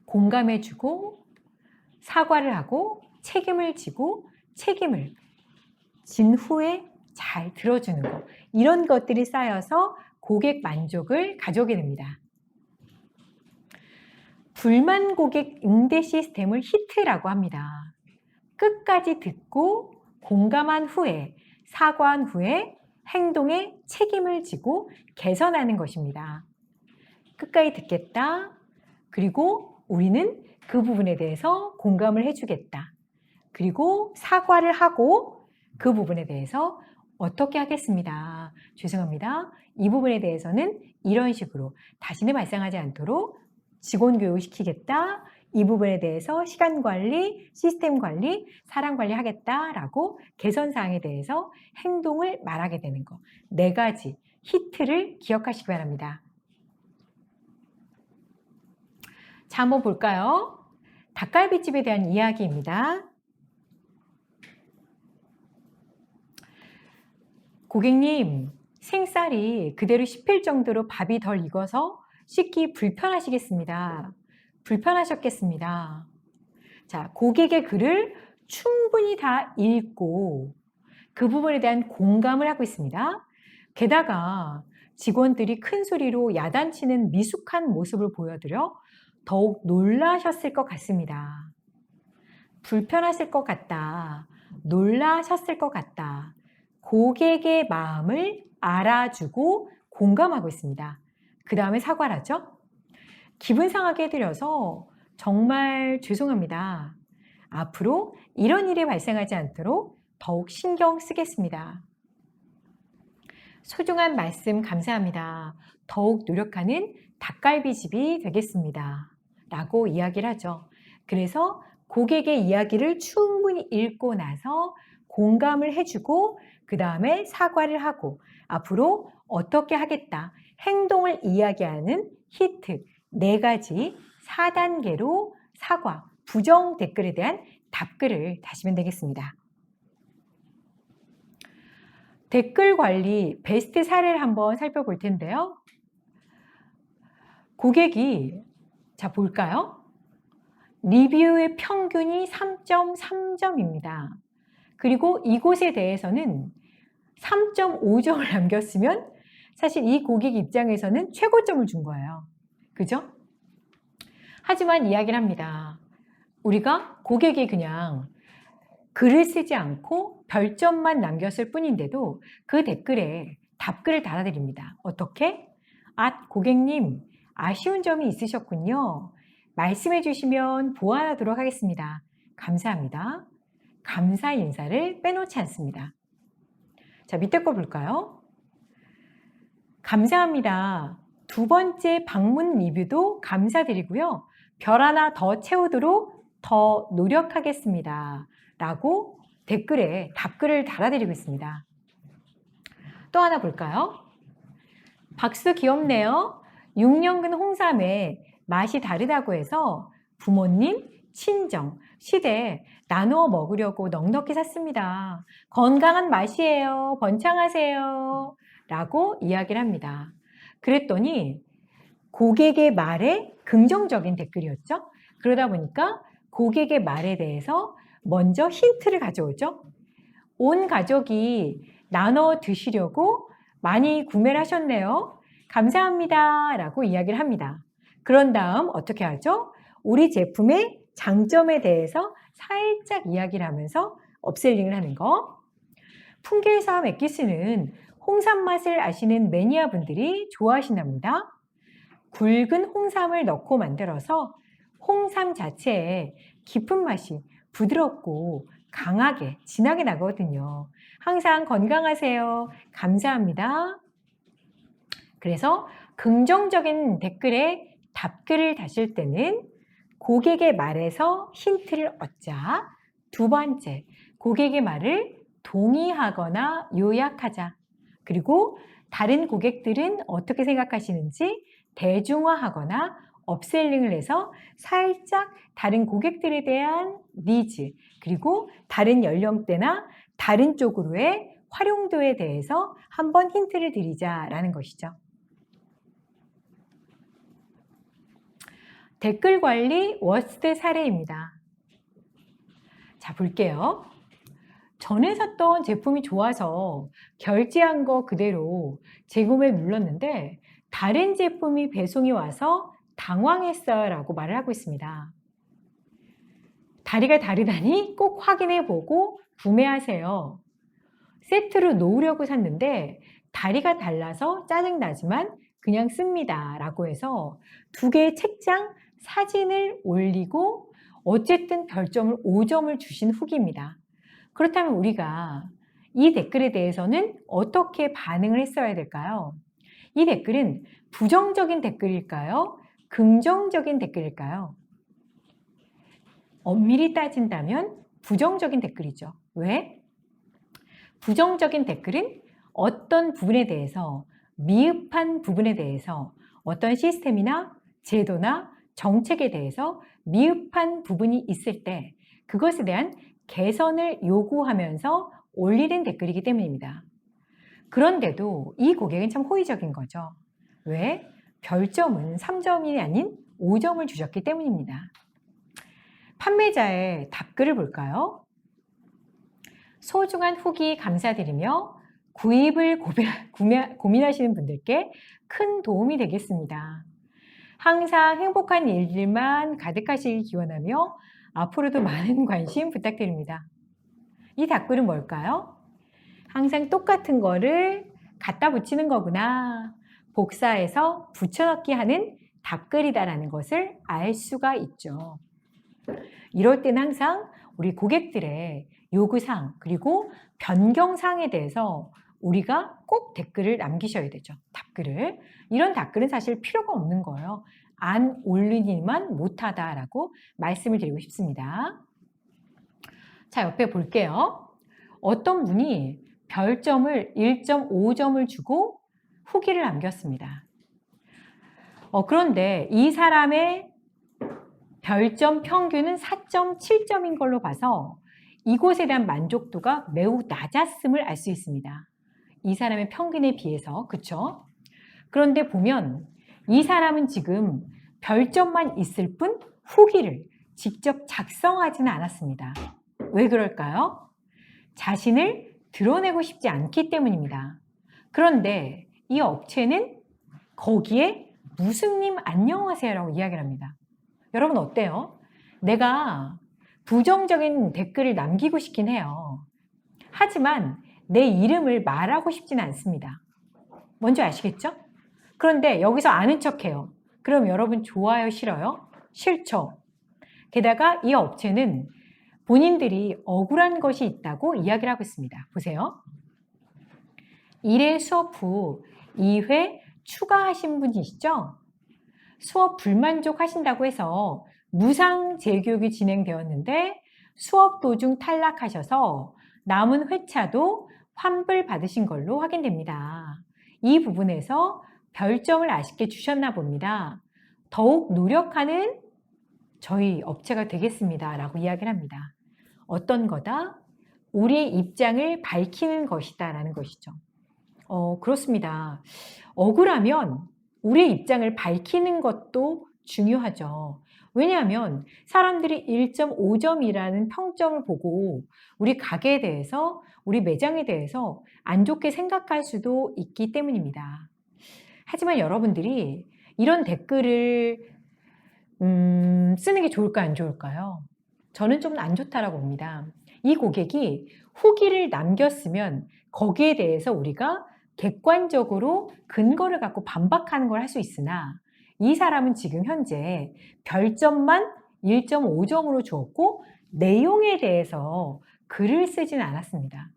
공감해주고 사과를 하고 책임을 지고 책임을 진 후에 잘 들어주는 것, 이런 것들이 쌓여서 고객 만족을 가져오게 됩니다. 불만 고객 응대 시스템을 히트라고 합니다. 끝까지 듣고 공감한 후에 사과한 후에 행동에 책임을 지고 개선하는 것입니다. 끝까지 듣겠다. 그리고 우리는 그 부분에 대해서 공감을 해주겠다. 그리고 사과를 하고 그 부분에 대해서 어떻게 하겠습니다. 죄송합니다. 이 부분에 대해서는 이런 식으로 다시는 발생하지 않도록 직원 교육시키겠다. 이 부분에 대해서 시간 관리, 시스템 관리, 사람 관리하겠다라고 개선 사항에 대해서 행동을 말하게 되는 거. 4가지 히트를 기억하시기 바랍니다. 자, 한번 볼까요? 닭갈비집에 대한 이야기입니다. 고객님, 생쌀이 그대로 씹힐 정도로 밥이 덜 익어서 씻기 불편하시겠습니다. 불편하셨겠습니다. 자, 고객의 글을 충분히 다 읽고 그 부분에 대한 공감을 하고 있습니다. 게다가 직원들이 큰 소리로 야단치는 미숙한 모습을 보여드려 더욱 놀라셨을 것 같습니다. 불편하실 것 같다. 놀라셨을 것 같다. 고객의 마음을 알아주고 공감하고 있습니다. 그 다음에 사과를 하죠. 기분 상하게 해드려서 정말 죄송합니다. 앞으로 이런 일이 발생하지 않도록 더욱 신경 쓰겠습니다. 소중한 말씀 감사합니다. 더욱 노력하는 닭갈비집이 되겠습니다. 라고 이야기를 하죠. 그래서 고객의 이야기를 충분히 읽고 나서 공감을 해주고 그 다음에 사과를 하고 앞으로 어떻게 하겠다. 행동을 이야기하는 히트 4가지 4단계로 사과, 부정 댓글에 대한 답글을 다시면 되겠습니다. 댓글 관리 베스트 사례를 한번 살펴볼 텐데요. 고객이 자 볼까요? 리뷰의 평균이 3.3점입니다. 그리고 이곳에 대해서는 3.5점을 남겼으면 사실 이 고객 입장에서는 최고점을 준 거예요. 그죠? 하지만 이야기를 합니다. 우리가 고객이 그냥 글을 쓰지 않고 별점만 남겼을 뿐인데도 그 댓글에 답글을 달아드립니다. 어떻게? 고객님, 아쉬운 점이 있으셨군요. 말씀해 주시면 보완하도록 하겠습니다. 감사합니다. 감사 인사를 빼놓지 않습니다. 자, 밑에 거 볼까요? 감사합니다. 2번째 방문 리뷰도 감사드리고요. 별 하나 더 채우도록 더 노력하겠습니다. 라고 댓글에 답글을 달아드리고 있습니다. 또 하나 볼까요? 박수 귀엽네요. 6년근 홍삼에 맛이 다르다고 해서 부모님, 친정, 시댁 나누어 먹으려고 넉넉히 샀습니다. 건강한 맛이에요. 번창하세요. 라고 이야기를 합니다. 그랬더니 고객의 말에 긍정적인 댓글이었죠. 그러다 보니까 고객의 말에 대해서 먼저 힌트를 가져오죠. 온 가족이 나눠 드시려고 많이 구매를 하셨네요. 감사합니다. 라고 이야기를 합니다. 그런 다음 어떻게 하죠? 우리 제품의 장점에 대해서 살짝 이야기를 하면서 업셀링을 하는 거. 풍계사 맥기스는 홍삼 맛을 아시는 매니아 분들이 좋아하신답니다. 굵은 홍삼을 넣고 만들어서 홍삼 자체에 깊은 맛이 부드럽고 강하게 진하게 나거든요. 항상 건강하세요. 감사합니다. 그래서 긍정적인 댓글에 답글을 다실 때는 고객의 말에서 힌트를 얻자. 두 번째, 고객의 말을 동의하거나 요약하자. 그리고 다른 고객들은 어떻게 생각하시는지 대중화하거나 업셀링을 해서 살짝 다른 고객들에 대한 니즈, 그리고 다른 연령대나 다른 쪽으로의 활용도에 대해서 한번 힌트를 드리자라는 것이죠. 댓글 관리 워스트 사례입니다. 자, 볼게요. 전에 샀던 제품이 좋아서 결제한 거 그대로 재구매 눌렀는데 다른 제품이 배송이 와서 당황했어요 라고 말을 하고 있습니다. 다리가 다르다니 꼭 확인해 보고 구매하세요. 세트로 놓으려고 샀는데 다리가 달라서 짜증나지만 그냥 씁니다 라고 해서 두 개의 책장 사진을 올리고 어쨌든 별점을 5점을 주신 후기입니다. 그렇다면 우리가 이 댓글에 대해서는 어떻게 반응을 했어야 될까요? 이 댓글은 부정적인 댓글일까요? 긍정적인 댓글일까요? 엄밀히 따진다면 부정적인 댓글이죠. 왜? 부정적인 댓글은 어떤 부분에 대해서, 미흡한 부분에 대해서, 어떤 시스템이나 제도나 정책에 대해서 미흡한 부분이 있을 때 그것에 대한 개선을 요구하면서 올리는 댓글이기 때문입니다. 그런데도 이 고객은 참 호의적인 거죠. 왜? 별점은 3점이 아닌 5점을 주셨기 때문입니다. 판매자의 답글을 볼까요? 소중한 후기 감사드리며 구입을 고민하시는 분들께 큰 도움이 되겠습니다. 항상 행복한 일들만 가득하시길 기원하며 앞으로도 많은 관심 부탁드립니다. 이 답글은 뭘까요? 항상 똑같은 거를 갖다 붙이는 거구나. 복사해서 붙여넣기 하는 답글이다라는 것을 알 수가 있죠. 이럴 때는 항상 우리 고객들의 요구사항 그리고 변경사항에 대해서 우리가 꼭 댓글을 남기셔야 되죠. 답글을. 이런 답글은 사실 필요가 없는 거예요. 안 올리기만 못하다라고 말씀을 드리고 싶습니다. 자, 옆에 볼게요. 어떤 분이 별점을 1.5점을 주고 후기를 남겼습니다. 그런데 이 사람의 별점 평균은 4.7점인 걸로 봐서 이곳에 대한 만족도가 매우 낮았음을 알 수 있습니다. 이 사람의 평균에 비해서, 그쵸? 그런데 보면 이 사람은 지금 별점만 있을 뿐 후기를 직접 작성하지는 않았습니다. 왜 그럴까요? 자신을 드러내고 싶지 않기 때문입니다. 그런데 이 업체는 거기에 무슨님 안녕하세요 라고 이야기를 합니다. 여러분 어때요? 내가 부정적인 댓글을 남기고 싶긴 해요. 하지만 내 이름을 말하고 싶지는 않습니다. 뭔지 아시겠죠? 그런데 여기서 아는 척해요. 그럼 여러분 좋아요, 싫어요? 싫죠. 게다가 이 업체는 본인들이 억울한 것이 있다고 이야기를 하고 있습니다. 보세요. 1회 수업 후 2회 추가하신 분이시죠? 수업 불만족 하신다고 해서 무상 재교육이 진행되었는데 수업 도중 탈락하셔서 남은 회차도 환불 받으신 걸로 확인됩니다. 이 부분에서 별점을 아쉽게 주셨나 봅니다. 더욱 노력하는 저희 업체가 되겠습니다. 라고 이야기를 합니다. 어떤 거다? 우리의 입장을 밝히는 것이다. 라는 것이죠. 그렇습니다. 억울하면 우리의 입장을 밝히는 것도 중요하죠. 왜냐하면 사람들이 1.5점이라는 평점을 보고 우리 가게에 대해서, 우리 매장에 대해서 안 좋게 생각할 수도 있기 때문입니다. 하지만 여러분들이 이런 댓글을 쓰는 게 좋을까 안 좋을까요? 저는 좀 안 좋다라고 봅니다. 이 고객이 후기를 남겼으면 거기에 대해서 우리가 객관적으로 근거를 갖고 반박하는 걸 할 수 있으나 이 사람은 지금 현재 별점만 1.5점으로 주었고 내용에 대해서 글을 쓰진 않았습니다.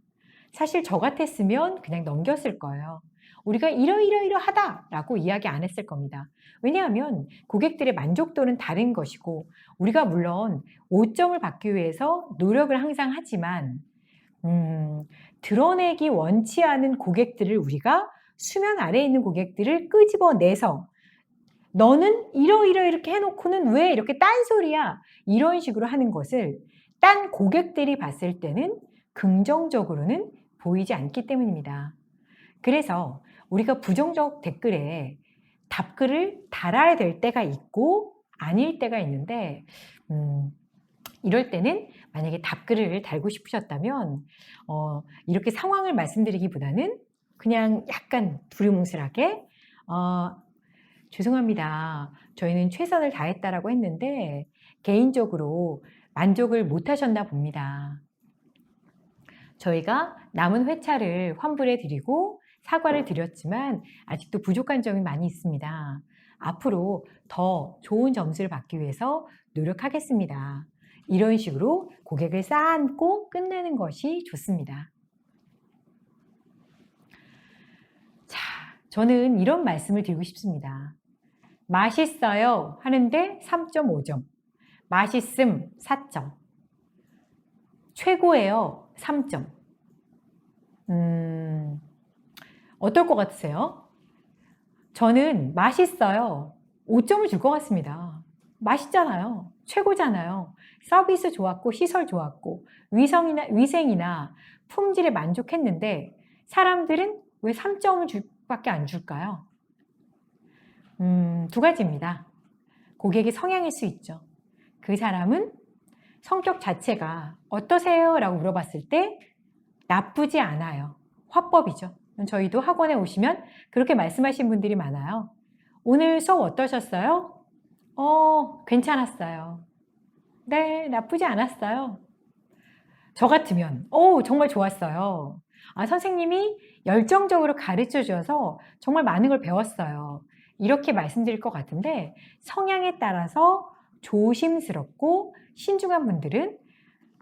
사실 저 같았으면 그냥 넘겼을 거예요. 우리가 이러이러이러하다라고 이야기 안 했을 겁니다. 왜냐하면 고객들의 만족도는 다른 것이고 우리가 물론 5점을 받기 위해서 노력을 항상 하지만 드러내기 원치 않은 고객들을 우리가 수면 아래에 있는 고객들을 끄집어내서 너는 이렇게 해놓고는 왜 이렇게 딴소리야 이런 식으로 하는 것을 딴 고객들이 봤을 때는 긍정적으로는 보이지 않기 때문입니다. 그래서 우리가 부정적 댓글에 답글을 달아야 될 때가 있고 아닐 때가 있는데 이럴 때는 만약에 답글을 달고 싶으셨다면 이렇게 상황을 말씀드리기보다는 그냥 약간 두리뭉술하게 죄송합니다. 저희는 최선을 다했다라고 했는데 개인적으로 만족을 못 하셨나 봅니다. 저희가 남은 회차를 환불해 드리고 사과를 드렸지만 아직도 부족한 점이 많이 있습니다. 앞으로 더 좋은 점수를 받기 위해서 노력하겠습니다. 이런 식으로 고객을 쌓아안고 끝내는 것이 좋습니다. 자, 저는 이런 말씀을 드리고 싶습니다. 맛있어요 하는데 3.5점, 맛있음 4점, 최고예요 3점. 어떨 것 같으세요? 저는 맛있어요 5점을 줄 것 같습니다. 맛있잖아요. 최고잖아요. 서비스 좋았고 시설 좋았고 위생이나 품질에 만족했는데 사람들은 왜 3점을 밖에 안 줄까요? 두 가지입니다. 고객의 성향일 수 있죠. 그 사람은 성격 자체가 어떠세요? 라고 물어봤을 때 나쁘지 않아요. 화법이죠. 저희도 학원에 오시면 그렇게 말씀하신 분들이 많아요. 오늘 수업 어떠셨어요? 괜찮았어요. 네, 나쁘지 않았어요. 저 같으면 정말 좋았어요. 선생님이 열정적으로 가르쳐 주셔서 정말 많은 걸 배웠어요. 이렇게 말씀드릴 것 같은데 성향에 따라서 조심스럽고 신중한 분들은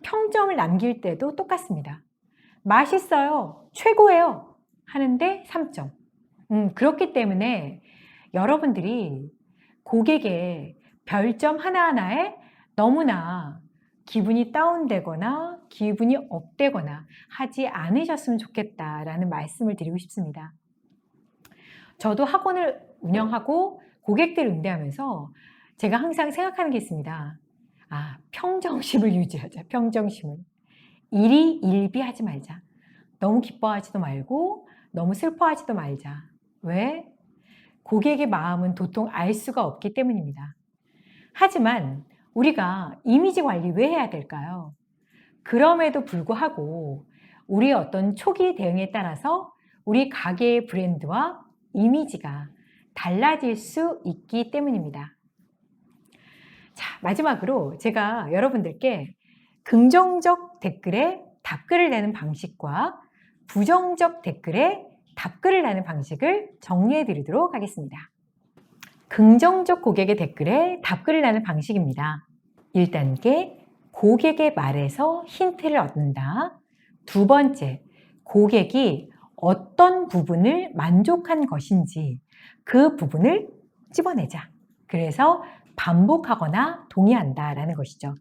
평점을 남길 때도 똑같습니다. 맛있어요. 최고예요. 하는데 3점. 그렇기 때문에 여러분들이 고객의 별점 하나하나에 너무나 기분이 다운되거나 기분이 업되거나 하지 않으셨으면 좋겠다라는 말씀을 드리고 싶습니다. 저도 학원을 운영하고 고객들을 응대하면서 제가 항상 생각하는 게 있습니다. 평정심을 유지하자. 평정심을. 일희일비하지 말자. 너무 기뻐하지도 말고 너무 슬퍼하지도 말자. 왜? 고객의 마음은 도통 알 수가 없기 때문입니다. 하지만 우리가 이미지 관리 왜 해야 될까요? 그럼에도 불구하고 우리의 어떤 초기 대응에 따라서 우리 가게의 브랜드와 이미지가 달라질 수 있기 때문입니다. 자, 마지막으로 제가 여러분들께 긍정적 댓글에 답글을 내는 방식과 부정적 댓글에 답글을 다는 방식을 정리해 드리도록 하겠습니다. 긍정적 고객의 댓글에 답글을 다는 방식입니다. 1단계, 고객의 말에서 힌트를 얻는다. 2번째, 고객이 어떤 부분을 만족한 것인지 그 부분을 찝어내자. 그래서 반복하거나 동의한다라는 것이죠.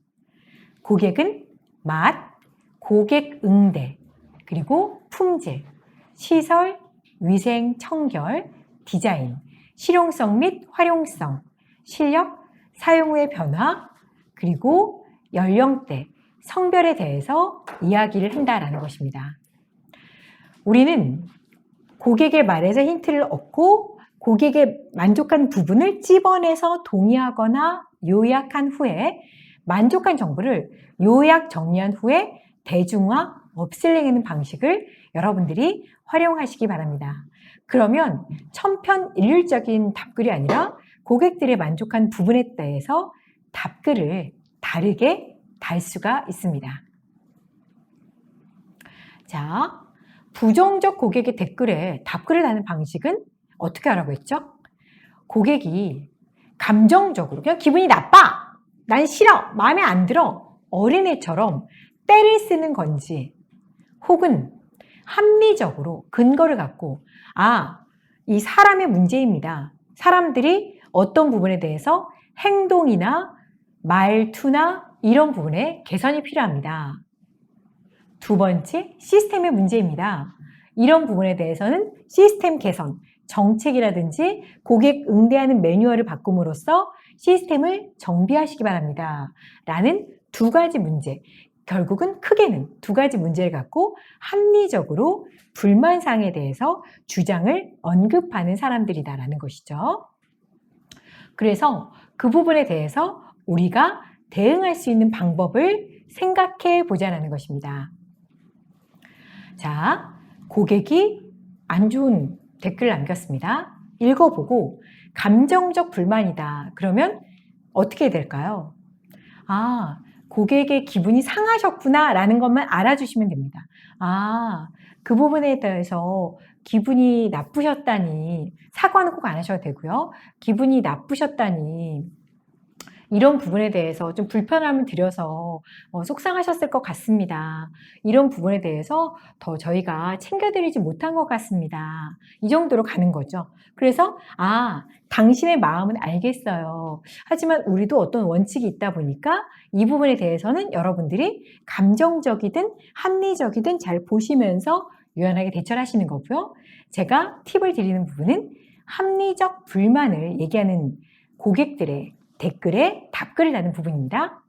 고객은 맛, 고객 응대, 그리고 품질, 시설, 위생, 청결, 디자인, 실용성 및 활용성, 실력, 사용 후의 변화, 그리고 연령대, 성별에 대해서 이야기를 한다라는 것입니다. 우리는 고객의 말에서 힌트를 얻고 고객의 만족한 부분을 찝어내서 동의하거나 요약한 후에 만족한 정보를 요약 정리한 후에 대중화, 업셀링하는 방식을 여러분들이 활용하시기 바랍니다. 그러면 천편일률적인 답글이 아니라 고객들의 만족한 부분에 대해서 답글을 다르게 달 수가 있습니다. 자, 부정적 고객의 댓글에 답글을 다는 방식은 어떻게 하라고 했죠? 고객이 감정적으로 그냥 기분이 나빠! 난 싫어! 마음에 안 들어! 어린애처럼 때를 쓰는 건지 혹은 합리적으로 근거를 갖고 이 사람의 문제입니다. 사람들이 어떤 부분에 대해서 행동이나 말투나 이런 부분에 개선이 필요합니다. 두 번째, 시스템의 문제입니다. 이런 부분에 대해서는 시스템 개선, 정책이라든지 고객 응대하는 매뉴얼을 바꿈으로써 시스템을 정비하시기 바랍니다. 라는 두 가지 문제, 결국은 크게는 두 가지 문제를 갖고 합리적으로 불만사항에 대해서 주장을 언급하는 사람들이다라는 것이죠. 그래서 그 부분에 대해서 우리가 대응할 수 있는 방법을 생각해 보자는 것입니다. 자, 고객이 안 좋은 댓글을 남겼습니다. 읽어보고 감정적 불만이다. 그러면 어떻게 될까요? 고객의 기분이 상하셨구나 라는 것만 알아주시면 됩니다. 그 부분에 대해서 기분이 나쁘셨다니, 사과는 꼭 안 하셔도 되고요. 기분이 나쁘셨다니 이런 부분에 대해서 좀 불편함을 드려서 속상하셨을 것 같습니다. 이런 부분에 대해서 더 저희가 챙겨드리지 못한 것 같습니다. 이 정도로 가는 거죠. 그래서 당신의 마음은 알겠어요. 하지만 우리도 어떤 원칙이 있다 보니까 이 부분에 대해서는 여러분들이 감정적이든 합리적이든 잘 보시면서 유연하게 대처를 하시는 거고요. 제가 팁을 드리는 부분은 합리적 불만을 얘기하는 고객들의 댓글에 답글을 다는 부분입니다.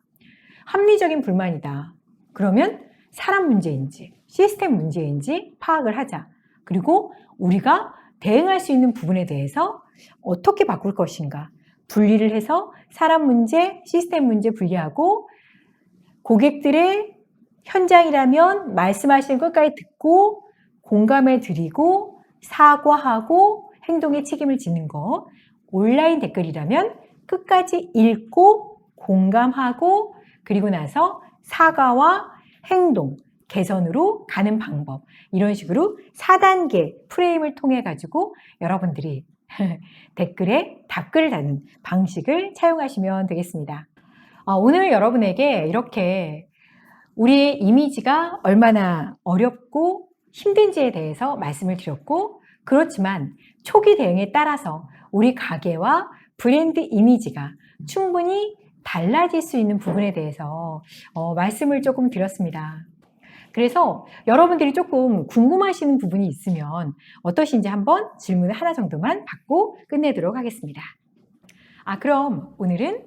합리적인 불만이다. 그러면 사람 문제인지 시스템 문제인지 파악을 하자. 그리고 우리가 대응할 수 있는 부분에 대해서 어떻게 바꿀 것인가. 분리를 해서 사람 문제, 시스템 문제 분리하고 고객들의 현장이라면 말씀하시는 것까지 듣고 공감해 드리고 사과하고 행동에 책임을 지는 것. 온라인 댓글이라면 끝까지 읽고 공감하고 그리고 나서 사과와 행동, 개선으로 가는 방법 이런 식으로 4단계 프레임을 통해 가지고 여러분들이 댓글에 답글을 다는 방식을 차용하시면 되겠습니다. 오늘 여러분에게 이렇게 우리의 이미지가 얼마나 어렵고 힘든지에 대해서 말씀을 드렸고 그렇지만 초기 대응에 따라서 우리 가게와 브랜드 이미지가 충분히 달라질 수 있는 부분에 대해서 말씀을 조금 드렸습니다. 그래서 여러분들이 조금 궁금하시는 부분이 있으면 어떠신지 한번 질문을 하나 정도만 받고 끝내도록 하겠습니다. 그럼 오늘은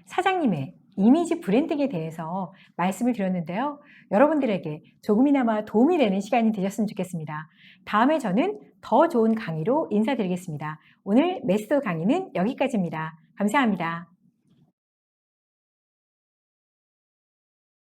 사장님의 이미지 브랜딩에 대해서 말씀을 드렸는데요. 여러분들에게 조금이나마 도움이 되는 시간이 되셨으면 좋겠습니다. 다음에 저는 더 좋은 강의로 인사드리겠습니다. 오늘 메스터 강의는 여기까지입니다. 감사합니다.